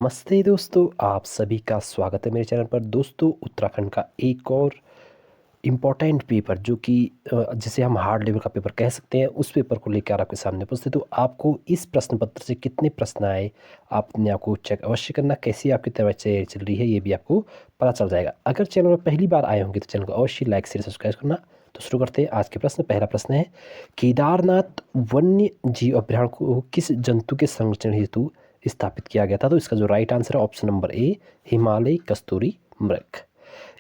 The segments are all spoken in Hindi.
नमस्ते दोस्तों, आप सभी का स्वागत है मेरे चैनल पर। दोस्तों, उत्तराखंड का एक और इम्पॉर्टेंट पेपर जो कि जिसे हम हार्ड लेवल का पेपर कह सकते हैं, उस पेपर को लेकर आपके सामने उपस्थित हूँ। आपको इस प्रश्न पत्र से कितने प्रश्न आए, आपने आपको चेक अवश्य करना। कैसी आपकी तैयारी चल रही है, ये भी आपको पता चल जाएगा। अगर चैनल पर पहली बार आए होंगे तो चैनल को अवश्य लाइक शेयर सब्सक्राइब करना। तो शुरू करते हैं आज के प्रश्न। पहला प्रश्न है, केदारनाथ वन्य जीव अभ्यारण्य को किस जंतु के संरक्षण हेतु स्थापित किया गया था? तो इसका जो राइट आंसर है ऑप्शन नंबर ए, हिमालय कस्तूरी मृग।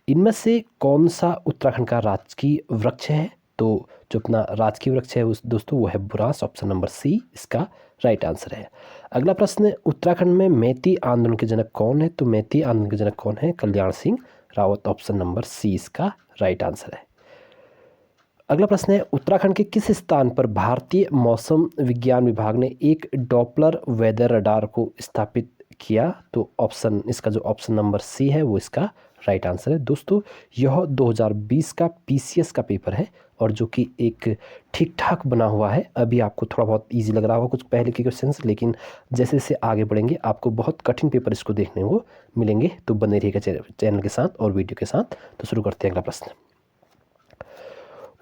इनमें से कौन सा उत्तराखंड का राजकीय वृक्ष है? तो जो अपना राजकीय वृक्ष है उस दोस्तों वो है बुरांश। ऑप्शन नंबर सी इसका राइट आंसर है। अगला प्रश्न, उत्तराखंड में मैती आंदोलन के जनक कौन है? तो मैती आंदोलन के जनक कौन है? Kalyan Singh Rawat. Option number C इसका राइट आंसर है। अगला प्रश्न है, उत्तराखंड के किस स्थान पर भारतीय मौसम विज्ञान विभाग ने एक डॉपलर वेदर रडार को स्थापित किया? तो इसका जो ऑप्शन नंबर सी है वो इसका राइट आंसर है। दोस्तों, यह 2020 का पीसीएस का पेपर है और जो कि एक ठीक ठाक बना हुआ है। अभी आपको थोड़ा बहुत इजी लग रहा होगा कुछ पहले के क्वेश्चंस, लेकिन जैसे जैसे आगे बढ़ेंगे आपको बहुत कठिन पेपर इसको देखने को मिलेंगे। तो बने रहिएगा चैनल के साथ और वीडियो के साथ। तो शुरू करते हैं अगला प्रश्न।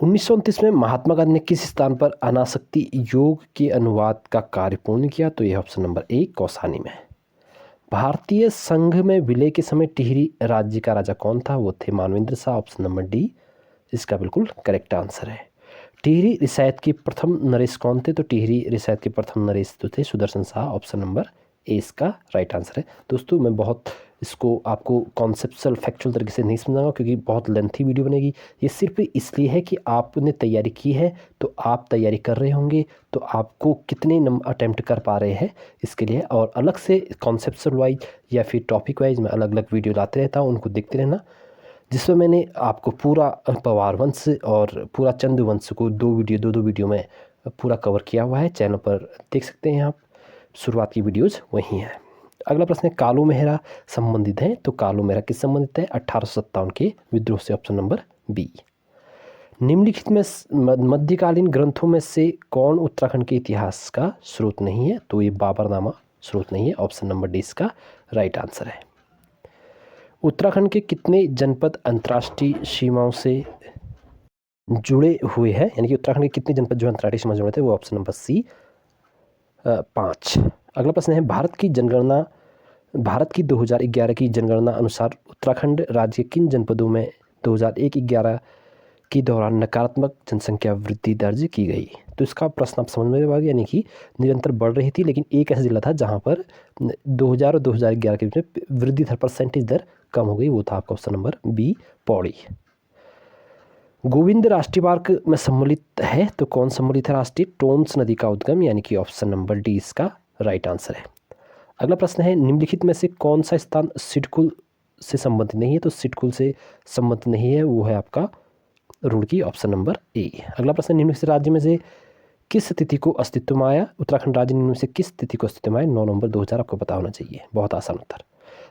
1929 में महात्मा गांधी ने किस स्थान पर अनासक्ति योग के अनुवाद का कार्य पूर्ण किया? तो यह ऑप्शन नंबर ए कौसानी में। भारतीय संघ में विलय के समय टिहरी राज्य का राजा कौन था? वो थे Manvendra Shah. Option number D इसका बिल्कुल करेक्ट आंसर है। टिहरी रियासत के प्रथम नरेश कौन थे? तो टिहरी रियासत के प्रथम नरेश तो थे सुदर्शन शाह। ऑप्शन नंबर ए इसका राइट आंसर है। दोस्तों, मैं बहुत इसको आपको कॉन्सेप्चुअल फैक्चुअल तरीके से नहीं समझाऊंगा क्योंकि बहुत लेंथी वीडियो बनेगी। ये सिर्फ इसलिए है कि आपने तैयारी की है, तो आप तैयारी कर रहे होंगे तो आपको कितने नंबर अटैम्प्ट कर पा रहे हैं इसके लिए। और अलग से कॉन्सेप्चुअल वाइज या फिर टॉपिक वाइज मैं अलग अलग वीडियो लाते रहता हूँ, उनको देखते रहना, जिसमें मैंने आपको पूरा पवार वंश और पूरा चंद्र वंश को दो वीडियो में पूरा कवर किया हुआ है। चैनल पर देख सकते हैं आप, शुरुआत की वीडियोज़ वही हैं। अगला प्रश्न है, कालू मेहरा संबंधित है? तो कालू मेहरा किस संबंधित है? 1857 के विद्रोह से। Option number B. निम्नलिखित में मध्यकालीन ग्रंथों में से कौन उत्तराखंड के इतिहास का स्रोत नहीं है? तो ये बाबरनामा स्रोत नहीं है। ऑप्शन नंबर डी इसका राइट आंसर है। उत्तराखंड के कितने जनपद अंतर्राष्ट्रीय सीमाओं से जुड़े हुए हैं? यानी कि उत्तराखंड के कितने जनपद जो अंतर्राष्ट्रीय सीमा से जुड़े थे? वो ऑप्शन नंबर सी 5। अगला प्रश्न है, भारत की 2011 की जनगणना अनुसार उत्तराखंड राज्य के किन जनपदों में 2001-11 के दौरान नकारात्मक जनसंख्या वृद्धि दर्ज की गई? तो इसका प्रश्न आप समझ में आ गया, यानी कि निरंतर बढ़ रही थी, लेकिन एक ऐसा जिला था जहां पर 2000 और 2011 के बीच में वृद्धि दर परसेंटेज दर कम हो गई। वो था आपका option number B Pauri. Govind राष्ट्रीय पार्क में सम्मिलित है? तो कौन सम्मिलित है? राष्ट्रीय टोन्स नदी का उद्गम, यानी कि ऑप्शन नंबर डी इसका राइट आंसर है। अगला प्रश्न है, निम्नलिखित में से कौन सा स्थान सिडकुल से संबंधित नहीं है? तो सिडकुल से संबंधित नहीं है, वो है आपका रुड़की। ऑप्शन नंबर ए। अगला प्रश्न, निम्नलिखित राज्य में से किस तिथि को अस्तित्व में आया? उत्तराखंड राज्य निम्न में से किस तिथि को अस्तित्व में आया? 9 नवंबर 2000 आपको पता होना चाहिए, बहुत आसान उत्तर।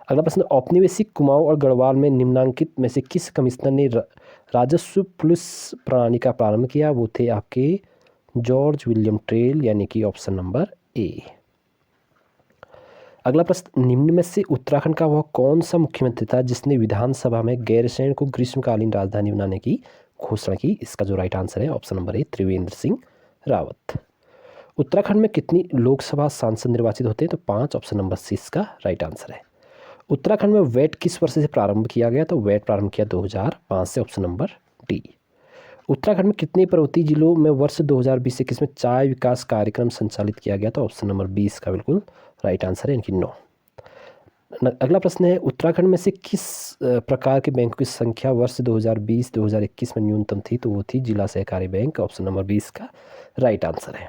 अगला प्रश्न, औपनिवेशिक कुमाऊं और गढ़वाल में निम्नांकित में से किस कमिश्नर ने राजस्व पुलिस प्रणाली का प्रारंभ किया? वो थे आपके जॉर्ज विलियम ट्रेल, यानी कि ऑप्शन नंबर ए। अगला प्रश्न, निम्न में से उत्तराखंड का वह कौन सा मुख्यमंत्री था जिसने विधानसभा में गैरसैंण को ग्रीष्मकालीन राजधानी बनाने की घोषणा की? इसका जो राइट आंसर है ऑप्शन नंबर ए त्रिवेंद्र सिंह रावत। उत्तराखंड में कितनी लोकसभा सांसद निर्वाचित होते हैं? तो 5। ऑप्शन नंबर सी इसका राइट आंसर है। उत्तराखंड में वैट किस वर्ष से प्रारंभ किया गया? तो वैट प्रारंभ किया 2005 से। Option number D. उत्तराखंड में कितने पर्वतीय जिलों में वर्ष 2020-21 में चाय विकास कार्यक्रम संचालित किया गया? तो ऑप्शन नंबर 20 का बिल्कुल राइट आंसर है, यानी कि 9। अगला प्रश्न है, उत्तराखंड में से किस प्रकार के बैंकों की संख्या वर्ष 2020-2021 में न्यूनतम थी? तो वो थी जिला सहकारी बैंक। ऑप्शन नंबर 20 का राइट आंसर है।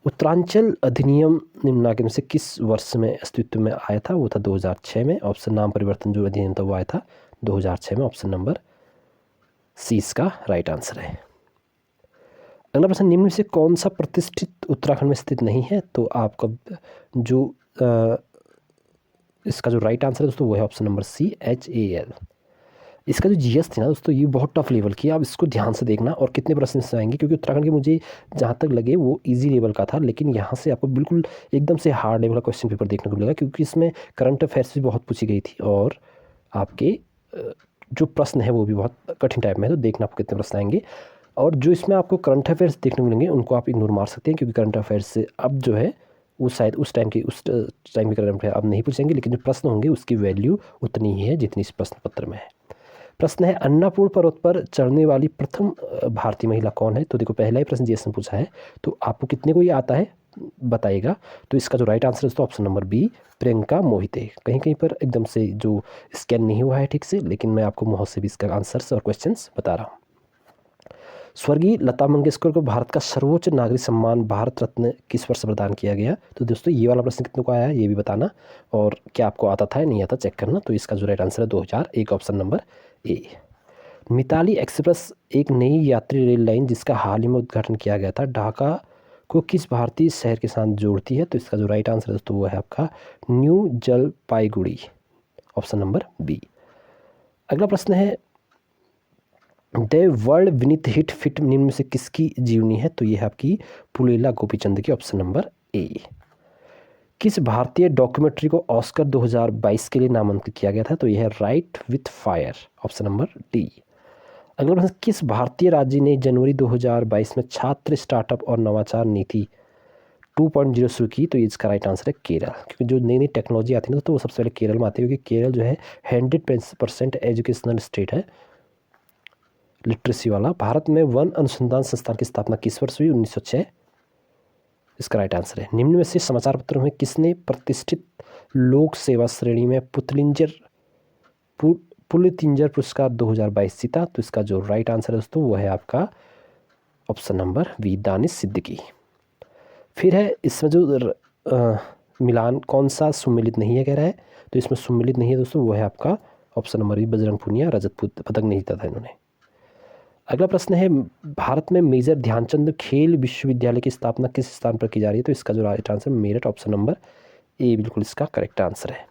उत्तरांचल अधिनियम निम्नलिखित में से किस वर्ष में अस्तित्व में आया था? वो था 2006 में। ऑप्शन नाम परिवर्तन जो अधिनियम था वो आया था 2006 में। ऑप्शन नंबर सी इसका राइट आंसर है। अगला प्रश्न, निम्न में से कौन सा प्रतिष्ठित उत्तराखंड में स्थित नहीं है? तो आपका जो इसका जो राइट आंसर है दोस्तों वो है ऑप्शन नंबर सी HAL। इसका जो जीएस थी ना दोस्तों, ये बहुत टफ लेवल की है। आप इसको ध्यान से देखना और कितने प्रश्न इसमें आएंगे, क्योंकि उत्तराखंड के मुझे जहाँ तक लगे वो इजी लेवल का था, लेकिन यहाँ से आपको बिल्कुल एकदम से हार्ड लेवल का क्वेश्चन पेपर देखने को मिलेगा, क्योंकि इसमें करंट अफेयर्स भी बहुत पूछी गई थी और आपके जो प्रश्न है वो भी बहुत कठिन टाइप में है। तो देखना आपको कितने प्रश्न आएंगे। और जो इसमें आपको करंट अफेयर्स देखने को मिलेंगे उनको आप इग्नोर मार सकते हैं, क्योंकि करंट अफेयर्स से अब जो है वो शायद उस टाइम के करंट अफेयर अब नहीं पूछेंगे, लेकिन जो प्रश्न होंगे उसकी वैल्यू उतनी ही है जितनी इस प्रश्न पत्र में है। प्रश्न है, अन्नपूर्ण पर्वत पर चढ़ने वाली प्रथम भारतीय महिला कौन है? तो देखो पहला ही प्रश्न जीएस में पूछा है, तो आपको कितने को ये आता है बताइएगा। तो इसका जो राइट आंसर है दोस्तों option number B, Priyanka Mohite. कहीं कहीं पर एकदम से जो स्कैन नहीं हुआ है ठीक से, लेकिन मैं आपको मुंह से भी इसका आंसर्स और क्वेश्चंस बता रहा हूँ। स्वर्गीय लता मंगेशकर को भारत का सर्वोच्च नागरिक सम्मान भारत रत्न किस वर्ष प्रदान किया गया? तो दोस्तों ये वाला प्रश्न कितने को आया है ये भी बताना, और क्या आपको आता था या नहीं आता चेक करना। तो इसका जो राइट आंसर है 2001, option number A. Mitali express एक नई यात्री रेल लाइन जिसका हाल ही में उद्घाटन किया गया था, ढाका को किस भारतीय शहर के साथ जोड़ती है? तो इसका जो राइट आंसर है दोस्तों वो है आपका New Jalpaiguri, option number B. अगला प्रश्न है, द वर्ल्ड विनीत हिट फिट निम्न में से किसकी जीवनी है? तो ये है आपकी पुलेला गोपीचंद की, ऑप्शन नंबर ए। किस भारतीय डॉक्यूमेंट्री को ऑस्कर 2022 के लिए नामांकित किया गया था? तो यह है right with fire, option number D. अगला प्रश्न, किस भारतीय राज्य ने जनवरी 2022 में छात्र स्टार्टअप और नवाचार नीति 2.0 शुरू की? तो इसका राइट आंसर है केरल, क्योंकि जो नई नई टेक्नोलॉजी आती है ना तो वो सबसे पहले केरल में आती है, क्योंकि केरल जो है 100% एजुकेशनल स्टेट है, लिटरेसी वाला। भारत में वन अनुसंधान संस्थान की स्थापना किस वर्ष हुई? 1906, इसका राइट आंसर है। निम्न में से समाचार पत्रों में किसने प्रतिष्ठित लोक सेवा श्रेणी में पुलित्जर पुरस्कार 2022 जीता? तो इसका जो राइट आंसर है दोस्तों वो है आपका option number B, Danish Siddiqui. फिर है इसमें जो मिलान कौन सा सुमेलित नहीं है कह रहा है, तो इसमें सुमेलित नहीं है दोस्तों वो है आपका option number B, Bajrang Punia. रजत पदक नहीं जीता था इन्होंने। अगला प्रश्न है, भारत में मेजर ध्यानचंद खेल विश्वविद्यालय की स्थापना किस स्थान पर की जा रही है? तो इसका जो right answer Meerut, option number ए बिल्कुल इसका करेक्ट आंसर है।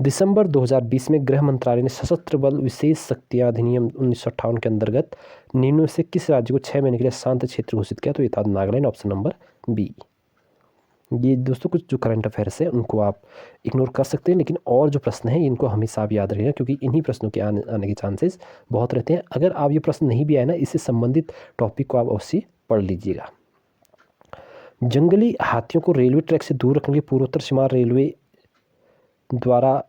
दिसंबर 2020 में गृह मंत्रालय ने सशस्त्र बल विशेष शक्तियां अधिनियम 1958 के अंतर्गत निम्न में से किस राज्य को 6 महीने के लिए शांत क्षेत्र घोषित किया? तो ये था नागालैंड, ऑप्शन नंबर बी। ये दोस्तों कुछ जो करंट अफेयर्स है उनको आप इग्नोर कर सकते हैं, लेकिन और जो प्रश्न हैं इनको हमेशा आप याद रखिएगा, क्योंकि इन्हीं प्रश्नों के आने के चांसेस बहुत रहते हैं। अगर आप ये प्रश्न नहीं भी आए ना, इससे संबंधित टॉपिक को आप अवश्य पढ़ लीजिएगा। जंगली हाथियों को रेलवे ट्रैक से दूर रखने के पूर्वोत्तर सीमांत रेलवे द्वारा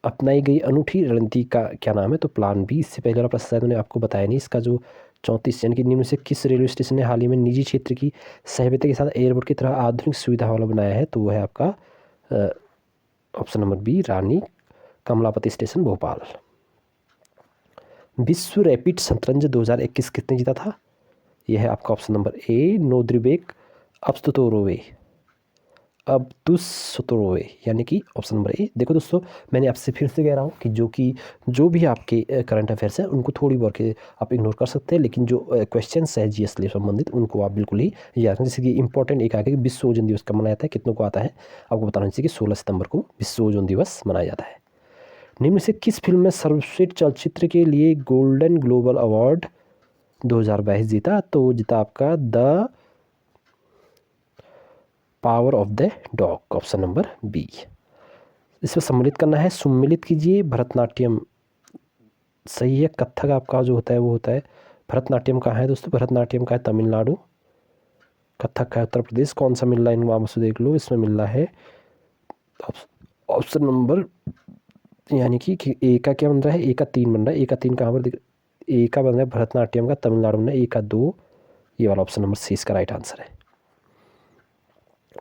अपनाई गई अनूठी रणनीति का क्या नाम है? तो प्लान बी। इससे पहले वाला प्रश्न शायद मैंने आपको बताया नहीं। इसका जो 34 यानी कि निम्न से किस रेलवे स्टेशन ने हाल ही में निजी क्षेत्र की सहभागिता के साथ एयरपोर्ट की तरह आधुनिक सुविधा वाला बनाया है? तो वो है आपका ऑप्शन नंबर बी, रानी कमलापति स्टेशन, भोपाल। विश्व रैपिड शतरंज 2021 किसने जीता था? यह है आपका ऑप्शन नंबर ए, नोद्रिबेक अब्दुसतोरोवे, यानी कि ऑप्शन नंबर ए। देखो दोस्तों मैंने आपसे फिर से कह रहा हूँ कि जो भी आपके करंट अफेयर्स हैं उनको थोड़ी बहुत के आप इग्नोर कर सकते हैं, लेकिन जो क्वेश्चंस है जीएस से संबंधित उनको आप बिल्कुल ही याद रखें। जैसे कि इंपॉर्टेंट एक आगे विश्व ओजोन दिवस कब मनाया जाता है, कितनों को आता है आपको बताना चाहिए कि 16 सितंबर को विश्व ओजोन दिवस मनाया जाता है। निम्न से किस फिल्म में सर्वश्रेष्ठ चलचित्र के लिए गोल्डन ग्लोबल अवार्ड 2022 जीता? तो जीता आपका the power of the dog, option number B. इसमें सम्मिलित करना है, सुम्मिलित कीजिए। भरतनाट्यम सही है। कथक आपका जो होता है वो होता है, भरतनाट्यम कहाँ है दोस्तों? भरतनाट्यम का है तमिलनाडु, कथक का है उत्तर प्रदेश। कौन सा मिल रहा है इनको आप से देख लो। इसमें मिल रहा है ऑप्शन नंबर, यानी कि ए का क्या बन रहा है? ए का 3 बन रहा है। ए का 3 कहाँ पर ए का बन रहा है भरतनाट्यम का तमिलनाडु में, ए का 2, ये वाला ऑप्शन नंबर सी इसका राइट आंसर है।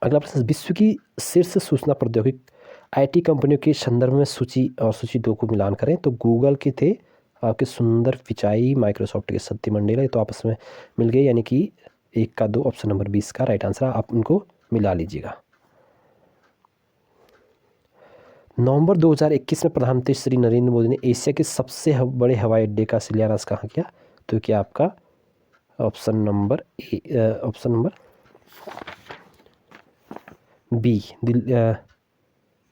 अगला प्रश्न, विश्व की शीर्ष सूचना प्रौद्योगिकी आईटी कंपनियों के संदर्भ में सूची और सूची 2 को मिलान करें। तो गूगल के थे आपके सुंदर पिचाई, माइक्रोसॉफ्ट के सत्य मंडेला, तो आपस में मिल गए, यानी कि 1 का 2, ऑप्शन नंबर 20 का राइट आंसर। आप उनको मिला लीजिएगा। नवंबर 2021 में प्रधानमंत्री श्री नरेंद्र मोदी ने एशिया के सबसे बड़े हवाई अड्डे का शिलान्यास कहाँ किया? तो क्या आपका ऑप्शन नंबर बी,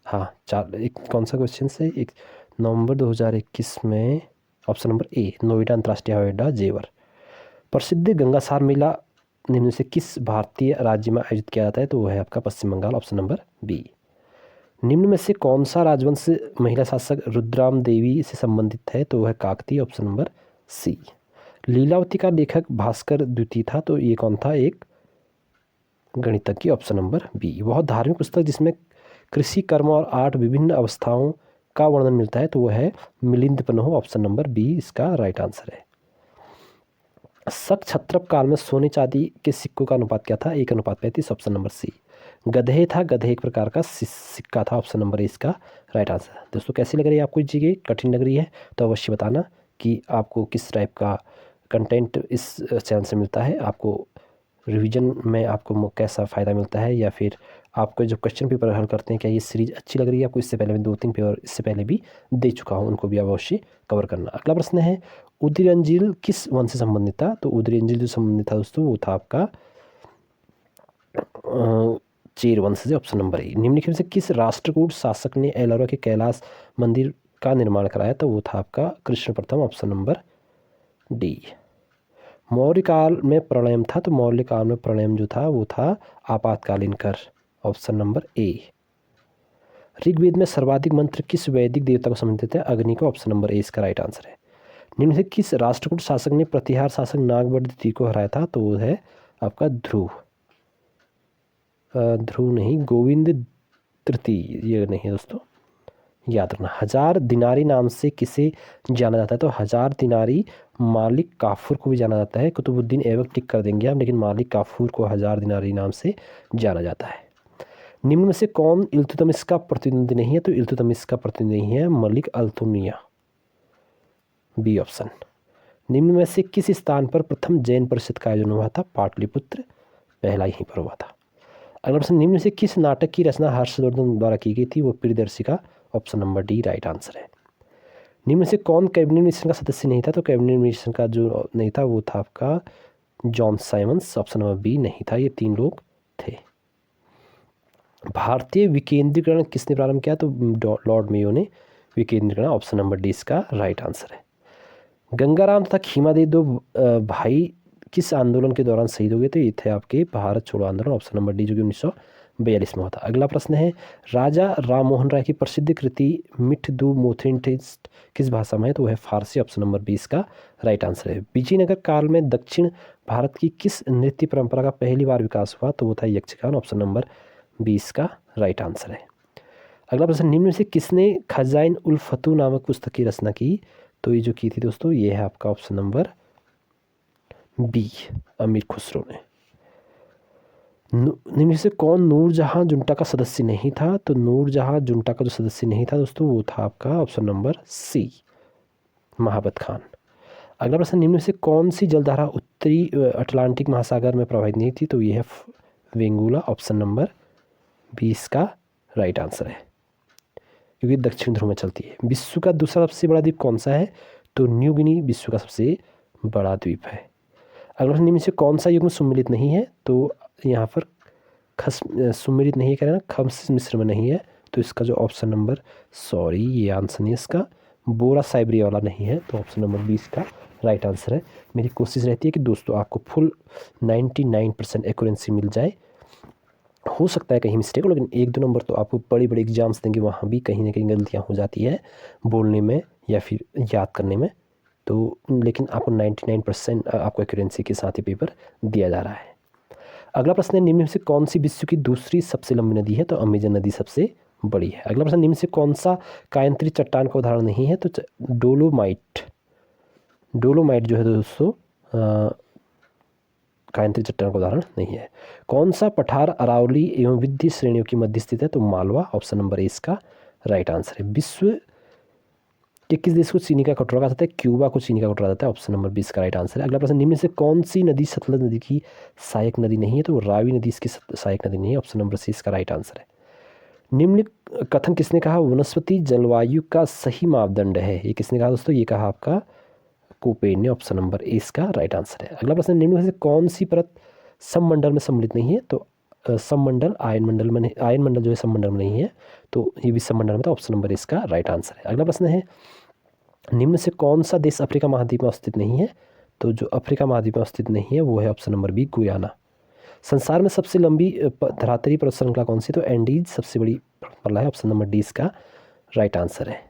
हाँ 4, एक कौन सा क्वेश्चन से, एक नवंबर 2021 में ऑप्शन नंबर ए नोएडा अंतर्राष्ट्रीय हवाई अड्डा जेवर। प्रसिद्ध गंगासार मेला निम्न में से किस भारतीय राज्य में आयोजित किया जाता है? तो वो है आपका पश्चिम बंगाल, ऑप्शन नंबर बी। निम्न में से कौन सा राजवंश महिला शासक रुद्राम देवी से संबंधित है? तो वह है Kakatiya, option number C. Lilavati का लेखक भास्कर द्वितीय था, तो ये कौन था? एक गणितज्ञ, ऑप्शन नंबर बी। वह धार्मिक पुस्तक जिसमें कृषि, कर्म और 8 विभिन्न अवस्थाओं का वर्णन मिलता है, तो वह है मिलिंद पन्ह, ऑप्शन नंबर बी इसका राइट आंसर है। शक क्षत्रप काल में सोने चांदी के सिक्कों का अनुपात क्या था? 1:35, ऑप्शन नंबर सी। गधे था, गधे एक प्रकार का सिक्का था, ऑप्शन नंबर ए इसका राइट आंसर है। दोस्तों कैसी लग रही है आपको ये चीज़ें? कठिन लग रही है तो अवश्य बताना कि आपको किस टाइप का कंटेंट इस चैनल से मिलता है, आपको रिवीजन में आपको कैसा फ़ायदा मिलता है, या फिर आपको जो क्वेश्चन पेपर हल करते हैं क्या ये सीरीज़ अच्छी लग रही है आपको? इससे पहले मैं 2-3 पेपर इससे पहले भी दे चुका हूँ, उनको भी अवश्य कवर करना। अगला प्रश्न है उदयनजील किस वंश से संबंधित था? तो उदयनजील जो संबंधित था दोस्तों वो था आपका चेर वंश से, ऑप्शन नंबर ए। निम्नलिखित में से किस राष्ट्रकूट शासक ने एलोरा के कैलाश मंदिर का निर्माण कराया? तो वो था आपका कृष्ण प्रथम, ऑप्शन नंबर डी। मौर्य काल में प्रणयम था, तो मौर्य काल में प्रणयम जो था वो था आपातकालीन कर, ऑप्शन नंबर ए। ऋग्वेद में सर्वाधिक मंत्र किस वैदिक देवता को संबंधित है? अग्नि को, ऑप्शन नंबर ए इसका राइट आंसर है। निम्न से किस राष्ट्रकूट शासक ने प्रतिहार शासक नागवध द्वितीय को हराया था? तो वो है आपका ध्रुव। ध्रुव नहीं, गोविंद तृतीय, ये नहीं है दोस्तों, याद रखना। 1000 दिनारी नाम से किसे जाना जाता है? तो 1000 दिनारी मालिक काफूर को भी जाना जाता है। कुतुबुद्दीन ऐबक टिक कर देंगे आप, लेकिन मालिक काफूर को 1000 दिनारी नाम से जाना जाता है। निम्न में से कौन इल्तुतमिश का प्रतिनिधि नहीं है? तो इल्तुतमिश का प्रतिनिधि नहीं है मलिक अल्तुनिया, बी ऑप्शन। निम्न में से किस स्थान पर प्रथम जैन परिषद का आयोजन हुआ था? पाटलिपुत्र, पहला यहीं पर हुआ था। अगला प्रश्न, निम्न में से किस नाटक की रचना हर्षवर्धन द्वारा की गई थी? वो Priyadarshika, option number D right answer है। निम्न में से कौन कैबिनेट मिशन का सदस्य नहीं था? तो कैबिनेट मिशन का जो नहीं था वो था आपका John Simons, option number B नहीं था, ये 3 लोग थे। भारतीय विकेंद्रीकरण किसने प्रारंभ किया? तो लॉर्ड मेयो ने विकेंद्रीकरण, ऑप्शन नंबर डी इसका राइट आंसर है। गंगाराम तथा खीमादेव दो भाई किस आंदोलन के दौरान शहीद हो गए थे? ये थे आपके भारत छोड़ो आंदोलन, ऑप्शन नंबर डी जो कि 1942 में हुआ था। अगला प्रश्न है राजा राम मोहन राय की प्रसिद्ध कृति मिठ दू मोथिनटिस्ट किस भाषा में है? तो वह फारसी, ऑप्शन नंबर 20 का राइट आंसर है। विजयनगर काल में दक्षिण भारत की किस नृत्य परंपरा का पहली बार विकास हुआ? तो वो था यक्षगान, ऑप्शन नंबर 20 का राइट आंसर है। अगला प्रश्न, निम्न में से किसने खजाइन उल फतू नामक पुस्तक की रचना की? तो ये जो की थी दोस्तों ये है आपका ऑप्शन नंबर बी अमीर खुसरो ने। निम्न से कौन नूरजहां जुंटा का सदस्य नहीं था? तो नूरजहां जुंटा का जो सदस्य नहीं था दोस्तों वो था आपका option number C Mahabat Khan. अगला प्रश्न, निम्न से कौन सी जलधारा उत्तरी अटलांटिक महासागर में प्रवाहित नहीं थी? तो ये है वेंगुला, ऑप्शन नंबर 20 का राइट आंसर है, क्योंकि दक्षिण ध्रुव में चलती है। विश्व का दूसरा सबसे बड़ा द्वीप कौन सा है? तो न्यू गिनी विश्व का सबसे बड़ा द्वीप है। अगला निम्न से कौन सा युग्म सुम्मिलित नहीं है? तो यहाँ पर खस सुम्मिलित नहीं है, खम्स मिस्र में नहीं है, तो इसका जो ऑप्शन नंबर सॉरी ये आंसर नहीं, इसका बोरा साइबरिया वाला नहीं है, तो ऑप्शन नंबर 20 का राइट आंसर है। मेरी कोशिश रहती है कि दोस्तों आपको फुल 99% एक्यूरेंसी मिल जाए। हो सकता है कहीं मिस्टेक हो, लेकिन 1-2 नंबर तो आपको बड़ी बड़ी एग्जाम्स देंगे वहाँ भी कहीं ना कहीं गलतियाँ हो जाती है बोलने में या फिर याद करने में, तो लेकिन आपको 99% आपको एक्यूरेंसी के साथ ही पेपर दिया जा रहा है। अगला प्रश्न है निम्न में से कौन सी विश्व की दूसरी सबसे लंबी नदी है? तो अमेजन नदी सबसे बड़ी है। अगला प्रश्न, निम्न से कौन सा कायंत्री चट्टान का उदाहरण नहीं है? तो डोलोमाइट जो है दोस्तों कायंत्री चट्टान का उदाहरण नहीं है। कौन सा पठार अरावली एवं विंध्य श्रेणियों की मध्य स्थित है? तो मालवा, ऑप्शन नंबर ए इसका राइट आंसर है। विश्व के किस देश को चीनी का कटोरा कहा जाता है? क्यूबा को चीनी का कटोरा जाता है, ऑप्शन नंबर 20 का राइट आंसर है। अगला प्रश्न, निम्न से कौन सी नदी सतलज नदी की सहायक नदी नहीं है? तो रावी नदी इसकी सहायक नदी नहीं है, ऑप्शन नंबर सी इसका राइट आंसर है। निम्न कथन किसने कहा वनस्पति जलवायु का सही मापदंड है? ये किसने कहा दोस्तों? ये कहा आपका कोपेन ने, ऑप्शन नंबर ए इसका राइट आंसर है। अगला प्रश्न, निम्न में से कौन सी परत सममंडल में सम्मिलित नहीं है? तो सममंडल आयन मंडल में नहीं, आयन मंडल जो है सममंडल में नहीं है, तो ये भी सममंडल में था, ऑप्शन नंबर इसका राइट आंसर है। अगला प्रश्न है निम्न से कौन सा देश अफ्रीका महाद्वीप में स्थित नहीं है? तो जो अफ्रीका महाद्वीप में स्थित नहीं है वो है ऑप्शन नंबर बी, गुयाना। संसार में सबसे लंबी धरातलीय पर्वत श्रृंखला कौन सी? तो एंडीज सबसे बड़ी पर्वतमाला है, ऑप्शन नंबर डी इसका राइट आंसर है।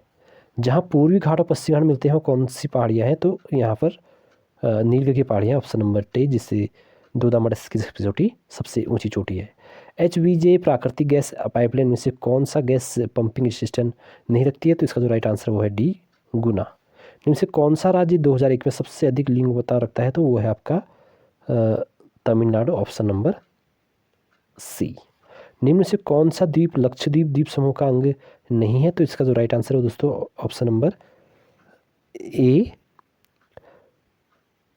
जहाँ पूर्वी घाट और पश्चिमी घाट मिलते हैं वो कौन सी पहाड़ियाँ हैं? तो यहाँ पर नीलगिरी की पहाड़ियाँ, ऑप्शन नंबर डी, जिससे दोदामड़स की सबसे ऊंची चोटी है। HVJ प्राकृतिक गैस पाइपलाइन में से कौन सा गैस पंपिंग स्टेशन नहीं रखती है? तो इसका जो राइट आंसर वो है डी, गुना। इनमें से कौन सा राज्य 2001 में सबसे अधिक लिंग बता रखता है? तो वो है आपका तमिलनाडु, ऑप्शन नंबर सी। निम्न से कौन सा द्वीप लक्षद्वीप द्वीप समूह का अंग नहीं है? तो इसका जो राइट आंसर है वो दोस्तों ऑप्शन नंबर ए,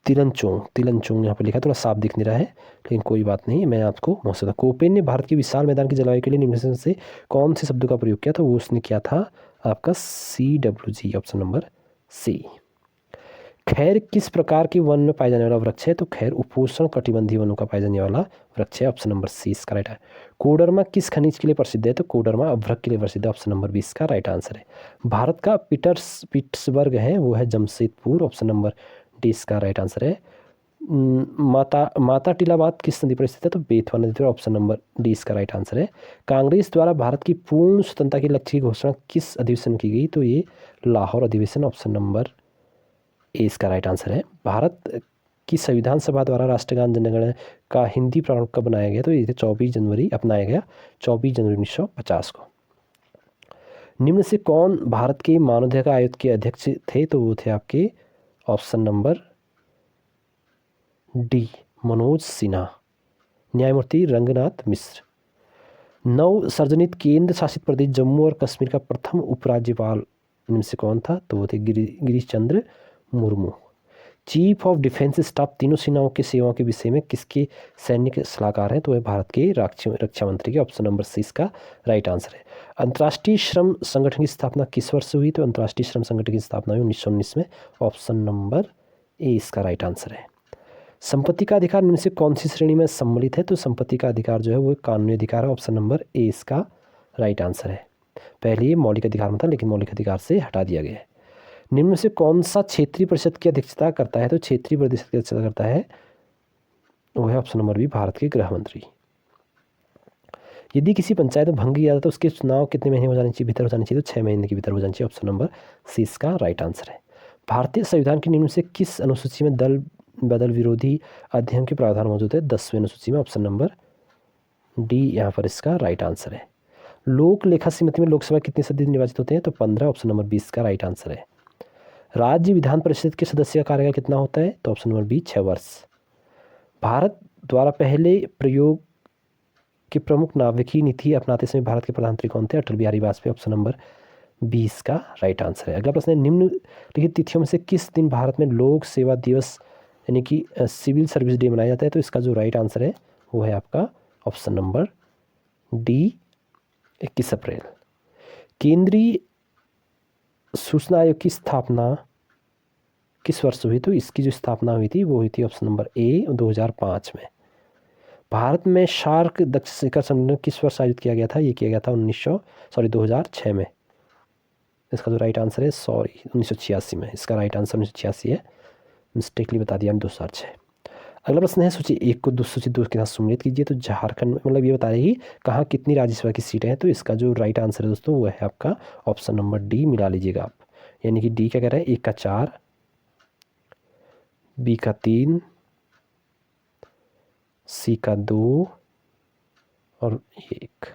तिलंचोंग यहाँ पर लिखा है, थोड़ा साफ दिख नहीं रहा है लेकिन कोई बात नहीं, मैं आपको पहुँच सकता। कोपेन ने भारत के विशाल मैदान की जलवायु के लिए निम्न से कौन से शब्दों का प्रयोग किया? तो वो उसने किया था आपका CWG, ऑप्शन नंबर सी। खैर किस प्रकार के वन में पाया जाने वाला वृक्ष है? तो खैर उपोष्ण कटिबंधीय वनों का पाया जाने वाला वृक्ष है, ऑप्शन नंबर सी इसका राइट है। कोडरमा किस खनिज के लिए प्रसिद्ध है? तो कोडरमा अभ्रक के लिए प्रसिद्ध है, ऑप्शन नंबर 20 का राइट आंसर है। भारत का पिट्सबर्ग है वो है जमशेदपुर, ऑप्शन नंबर डी इसका राइट आंसर है। माता टीलाबाद किस नदी पर स्थित है? तो बेतवा नदी पर, ऑप्शन नंबर डी इसका राइट आंसर है। कांग्रेस द्वारा भारत की पूर्ण स्वतंत्रता के लक्ष्य की घोषणा किस अधिवेशन की गई? तो ये लाहौर अधिवेशन, ऑप्शन नंबर ए इसका राइट आंसर है। भारत की संविधान सभा द्वारा राष्ट्रगान जनगण का हिंदी प्रारूप कब बनाया गया? तो ये 24 जनवरी अपनाया गया, 24 जनवरी 1950 को। निम्न से कौन भारत के मानवाधिकार आयोग के अध्यक्ष थे? तो वो थे आपके option number D, Manoj Sinha. न्यायमूर्ति रंगनाथ मिश्र। नव सर्जनित केंद्र शासित प्रदेश जम्मू और कश्मीर का प्रथम उपराज्यपाल निम्न से कौन था? तो वो थे Girish Chandra Murmu. Chief of defence staff तीनों सेनाओं की सेवाओं के विषय में किसके सैनिक सलाहकार हैं? तो वह भारत के रक्षा मंत्री के, ऑप्शन नंबर सी इसका राइट आंसर है। अंतर्राष्ट्रीय श्रम संगठन की स्थापना किस वर्ष हुई? तो अंतर्राष्ट्रीय श्रम संगठन की स्थापना हुई 1919 में, ऑप्शन नंबर ए इसका राइट आंसर है। संपत्ति का अधिकार निम्न से कौन सी श्रेणी में सम्मिलित है? तो संपत्ति का अधिकार जो है वो कानूनी अधिकार है, ऑप्शन नंबर ए इसका राइट आंसर है। पहले ये मौलिक अधिकार में था लेकिन मौलिक अधिकार से हटा दिया गया है। निम्न से कौन सा क्षेत्रीय परिषद की अध्यक्षता करता है? तो क्षेत्रीय परिषद की अध्यक्षता करता है वो है ऑप्शन नंबर बी, भारत के गृह मंत्री। यदि किसी पंचायत में भंग किया जाता है तो उसके चुनाव कितने महीने हो जाने चाहिए, भीतर हो जाने चाहिए? तो 6 महीने के भीतर हो जाने चाहिए, ऑप्शन नंबर सी इसका राइट आंसर है। भारतीय संविधान की निम्न से किस अनुसूची में दल बदल विरोधी अध्ययन के प्रावधान मौजूद है? 10वीं अनुसूची में, ऑप्शन नंबर डी यहाँ पर इसका राइट आंसर है। लोक लेखा समिति में लोकसभा कितने सदस्य निर्वाचित होते हैं? तो 15, ऑप्शन नंबर 20 का राइट आंसर है। राज्य विधान परिषद के सदस्य का कार्यकाल कितना होता है? तो ऑप्शन नंबर बी 6 वर्ष। भारत द्वारा पहले प्रयोग के प्रमुख नाभिकीय नीति अपनाते समय भारत के प्रधानमंत्री कौन थे? अटल बिहारी वाजपेयी, ऑप्शन नंबर 20 का राइट आंसर है। अगला प्रश्न है, निम्नलिखित तिथियों में से किस दिन भारत में लोक सेवा दिवस यानी कि सिविल सर्विस डे मनाया जाता है? तो इसका जो राइट आंसर है वो है आपका ऑप्शन नंबर डी, 21 अप्रैल। केंद्रीय सूचना आयोग की स्थापना किस वर्ष हुई? तो इसकी जो स्थापना हुई थी वो हुई थी ऑप्शन नंबर ए 2005 में। भारत में सार्क दक्षिण शिखर सम्मेलन किस वर्ष आयोजित किया गया था? ये किया गया था 2006 में। इसका जो राइट आंसर है 1986 में, इसका राइट आंसर 1986 है, मिस्टेकली बता दिया 2006। अगला प्रश्न है, सूची 1 को सूची 2 के साथ सम्मिलित कीजिए। तो झारखंड में मतलब ये बता रही है कहाँ कितनी राज्यसभा की सीटें हैं? तो इसका जो राइट आंसर है दोस्तों वो है आपका ऑप्शन नंबर डी, मिला लीजिएगा आप। यानी कि डी क्या कह रहा है, 1 का 4, बी का 3, सी का 2 और 1।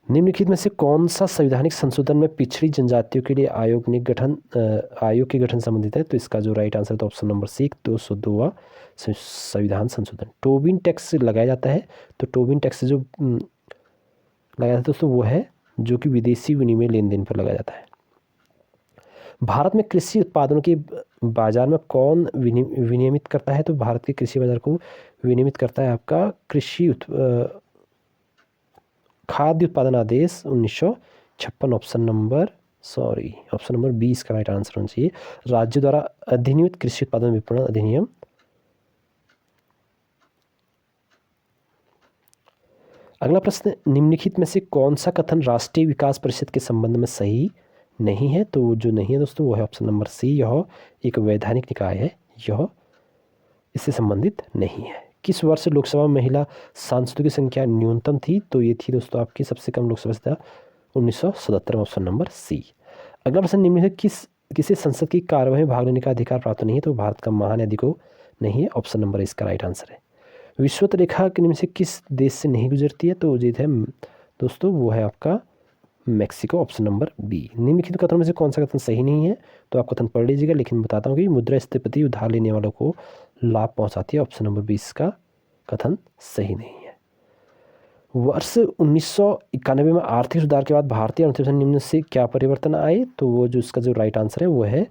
निम्नलिखित में से कौन सा संवैधानिक संशोधन में पिछड़ी जनजातियों के लिए आयोग के गठन संबंधित है? तो इसका जो राइट आंसर है तो ऑप्शन नंबर सी 202वां संविधान संशोधन। टोबिन टैक्स लगाया जाता है, तो टोबिन टैक्स जो लगाया जाता है दोस्तों वो है जो कि विदेशी विनिमय लेन देन पर लगाया जाता है। भारत में कृषि उत्पादनों के बाजार में कौन विनियमित करता है? तो भारत के कृषि बाजार को विनियमित करता है आपका खाद्य उत्पादन आदेश 1956, ऑप्शन नंबर 20 का राइट आंसर होना चाहिए। राज्य द्वारा अधिनियमित कृषि उत्पादन विपणन अधिनियम। अगला प्रश्न, निम्नलिखित में से कौन सा कथन राष्ट्रीय विकास परिषद के संबंध में सही नहीं है, तो जो नहीं है दोस्तों वो है ऑप्शन नंबर सी, यह एक वैधानिक निकाय है, यह इससे संबंधित नहीं है। किस वर्ष लोकसभा में महिला सांसदों की संख्या न्यूनतम थी? तो ये थी दोस्तों आपकी सबसे कम लोकसभा सदस्य 1977 में, ऑप्शन नंबर सी। अगला प्रश्न निम्न है, किसे संसद की कार्यवाही में भाग लेने का अधिकार प्राप्त नहीं है? तो भारत का महान्यायाधीश को नहीं है, ऑप्शन नंबर इसका राइट आंसर है। विषुवत रेखा के निम्न से किस देश से नहीं गुजरती है? तो ये है दोस्तों वो है आपका मैक्सिको, ऑप्शन नंबर बी। निम्नलिखित कथनों में से कौन सा कथन सही नहीं है? तो आप कथन पढ़ लीजिएगा, लेकिन बताता हूँ कि मुद्रास्फीति उधार लेने वालों को लाभ पहुंचाती है, ऑप्शन नंबर बी इसका कथन सही नहीं है। वर्ष 1991 में आर्थिक सुधार के बाद भारतीय अर्थव्यवस्था निम्न से क्या परिवर्तन आए? तो वो जो इसका जो राइट आंसर है वो है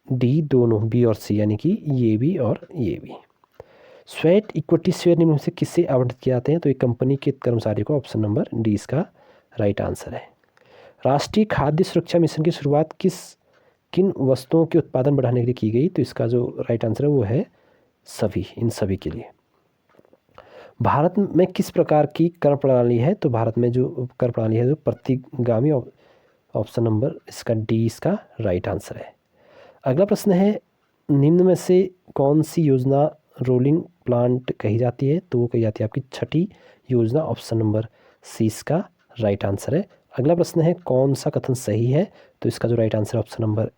डी, दोनों बी और सी, यानी कि ये भी और ये भी। स्वेट इक्विटी शेयर निम्न से किससे आवंटित किए जाते हैं? तो एक कंपनी के कर्मचारी को, ऑप्शन नंबर डी इसका राइट आंसर है। राष्ट्रीय खाद्य सुरक्षा मिशन की शुरुआत किन वस्तुओं के उत्पादन बढ़ाने के लिए की गई? तो इसका जो राइट आंसर है वो है सभी, इन सभी के लिए। भारत में किस प्रकार की कर प्रणाली है? तो भारत में जो कर प्रणाली है जो प्रतिगामी, ऑप्शन नंबर इसका डी इसका राइट आंसर है। अगला प्रश्न है, निम्न में से कौन सी योजना रोलिंग प्लांट कही जाती है? तो वो कही जाती है आपकी छठी योजना, ऑप्शन नंबर सी इसका राइट आंसर है। अगला प्रश्न है, कौन सा कथन सही है? तो इसका जो राइट आंसर है ऑप्शन नंबर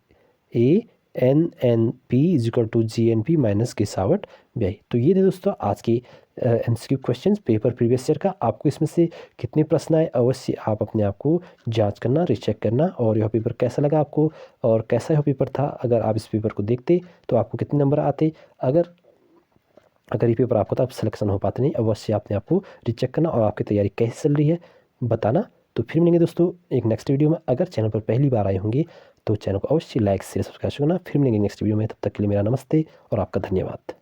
ए, NNP = GNP - गिसावट व्यय। तो ये थे दोस्तों आज की MCQ questions paper previous year का। आपको इसमें से कितने प्रश्न आए अवश्य आप अपने आप को जांच करना, रीचेक करना, और यह पेपर कैसा लगा आपको और कैसा यह पेपर था। अगर आप इस पेपर को देखते तो आपको कितने नंबर आते? अगर ये पेपर आपको तो आप सिलेक्शन हो पाते नहीं। अवश्य अपने आप को रीचेक करना और आपकी तैयारी कैसे चल रही है बताना। तो फिर मिलेंगे दोस्तों एक नेक्स्ट वीडियो में। अगर चैनल पर पहली बार आए होंगे तो चैनल को अवश्य लाइक शेयर सब्सक्राइब करना। फिर मिलेंगे नेक्स्ट वीडियो में, तब तक के लिए मेरा नमस्ते और आपका धन्यवाद।